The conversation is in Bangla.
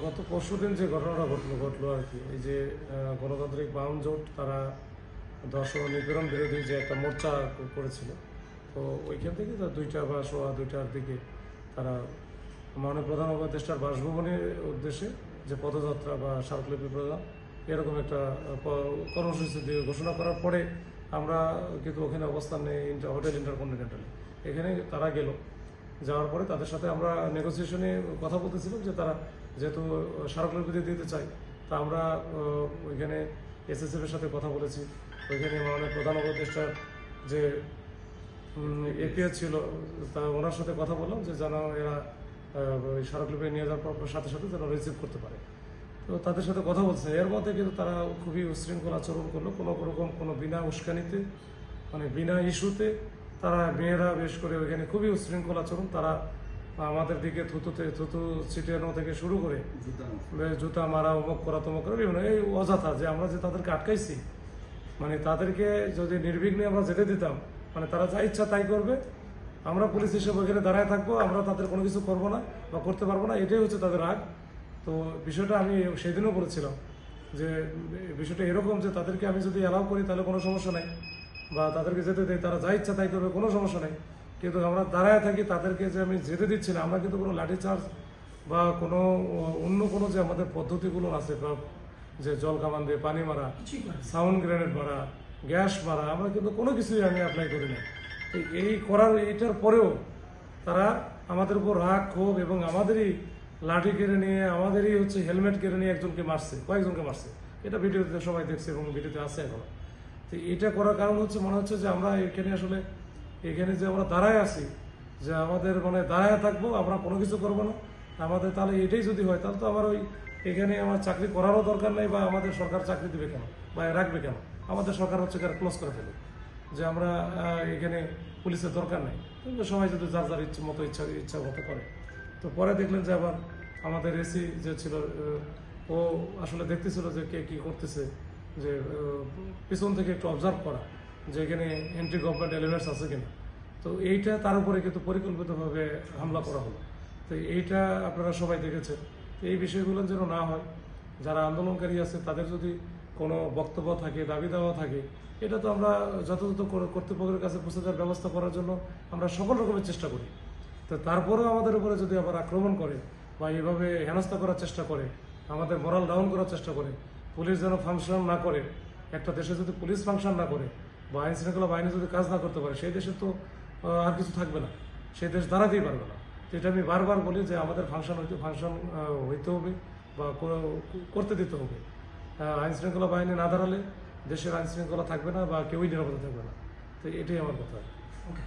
গত পরশুদিন যে ঘটনাটা ঘটলো আর কি, এই যে গণতান্ত্রিক বাম জোট তারা ধর্ষণ ও নিপীড়ন বিরোধী যে একটা মোর্চা করেছিল, তো ওইখান থেকে তো 2টা বা সোয়া 2টার দিকে তারা মাননীয় প্রধান উপদেষ্টার বাসভবনের উদ্দেশ্যে যে পদযাত্রা বা স্মারকলিপি প্রদান এরকম একটা কর্মসূচি দিয়ে ঘোষণা করার পরে আমরা কিন্তু ওখানে অবস্থান নেই হোটেল ইন্টারকন্টিনেন্টালে। এখানে তারা গেল, যাওয়ার পরে তাদের সাথে আমরা নেগোসিয়েশনে কথা বলতেছিলাম যে তারা যেহেতু স্মারকলিপি দিতে চাই, তা আমরা ওইখানে এসএসএফের সাথে কথা বলেছি। ওইখানে মাননীয় প্রধান উপদেষ্টার যে এপিএস ছিল তা ওনার সাথে কথা বললাম যে যেন এরা ওই স্মারকলিপি নিয়ে যাওয়ার পর সাথে সাথে যেন রিসিভ করতে পারে। তো তাদের সাথে কথা বলছে, এর মধ্যে কিন্তু তারা খুবই উশৃঙ্খল আচরণ করলো, কোনো রকম কোনো বিনা উস্কানিতে মানে বিনা ইস্যুতে তারা মেয়েরা বেশ করে ওইখানে খুবই উশৃঙ্খল আচরণ। তারা আমাদের দিকে থুতু ছিটানো থেকে শুরু করে জুতা মারা, অমুক করা তমুক করা বিভিন্ন এই অযথা যে আমরা যে তাদেরকে আটকাইছি, মানে তাদেরকে যদি নির্বিঘ্নে আমরা যেতে দিতাম, মানে তারা যা ইচ্ছা তাই করবে, আমরা পুলিশ হিসেবে ওইখানে দাঁড়ায় থাকবো, আমরা তাদের কোনো কিছু করবো না বা করতে পারবো না, এটাই হচ্ছে তাদের রাগ। তো বিষয়টা আমি সেদিনও বলেছিলাম যে বিষয়টা এরকম যে তাদেরকে আমি যদি অ্যালাউ করি তাহলে কোনো সমস্যা নাই, বা তাদেরকে যেতে দেয়, তারা যা ইচ্ছা তাই করবে, কোনো সমস্যা নেই। কিন্তু আমরা দাঁড়ায় থাকি, তাদেরকে যে আমি যেতে দিচ্ছি না, আমরা কিন্তু কোনো লাঠিচার্জ বা কোনো অন্য কোনো যে আমাদের পদ্ধতিগুলো আছে, বা যে জল কামান দিয়ে পানি মারা, সাউন্ড গ্রেনেড মারা, গ্যাস মারা, আমরা কিন্তু কোনো কিছুই আমি অ্যাপ্লাই করি না। তো এই করার এইটার পরেও তারা আমাদের উপর রাগ ক্ষোভ এবং আমাদেরই লাঠি কেড়ে নিয়ে, আমাদেরই হচ্ছে হেলমেট কেড়ে নিয়ে একজনকে মারছে, কয়েকজনকে মারছে। এটা ভিডিওতে সবাই দেখছে এবং ভিডিওতে আছে এখনো। তো এটা করার কারণ হচ্ছে মনে হচ্ছে যে আমরা এখানে আসলে এখানে যে আমরা দাঁড়ায় আছি, যে আমাদের মানে দাঁড়ায় থাকবো, আমরা কোনো কিছু করবো না আমাদের, তাহলে এটাই যদি হয় তাহলে তো আমার ওই এখানে আমার চাকরি করারও দরকার নেই, বা আমাদের সরকার চাকরি দেবে কেন বা রাখবে কেন? আমাদের সরকার হচ্ছে ক্লোজ করে ফেলে যে আমরা এখানে পুলিশের দরকার নেই। কিন্তু সবাই যদি যার যার ইচ্ছা মতো করে। তো পরে দেখলেন যে আবার আমাদের এসি যে ছিল ও আসলে দেখতেছিল যে কে কী করতেছে, যে পিছন থেকে একটু অবজার্ভ করা যে এখানে এন্টি গভর্নমেন্ট এলিমেন্টস আছে কিনা। তো এইটা তার উপরে কিন্তু পরিকল্পিতভাবে হামলা করা হলো। তো এইটা আপনারা সবাই দেখেছেন। এই বিষয়গুলো যেন না হয়, যারা আন্দোলনকারী আছে তাদের যদি কোনো বক্তব্য থাকে, দাবি দেওয়া থাকে, এটা তো আমরা যথাযথ কর্তৃপক্ষের কাছে পৌঁছে দেওয়ার ব্যবস্থা করার জন্য আমরা সকল রকমের চেষ্টা করি। তো তারপরেও আমাদের উপরে যদি আবার আক্রমণ করে বা এইভাবে হেনস্থা করার চেষ্টা করে, আমাদের মোরাল ডাউন করার চেষ্টা করে, পুলিশ যেন ফাংশন না করে, একটা দেশে যদি পুলিশ ফাংশন না করে বা আইন শৃঙ্খলা বাহিনী যদি কাজ না করতে পারে, সেই দেশে তো আর কিছু থাকবে না, সেই দেশ দাঁড়াতেই পারবে না। তো এটা আমি বারবার বলি যে আমাদের ফাংশন হইতে হবে বা করতে দিতে হবে। আইন শৃঙ্খলা বাহিনী না দাঁড়ালে দেশের আইন শৃঙ্খলা থাকবে না বা কেউই নিরাপদে থাকবে না। তো এটাই আমার কথা। ওকে।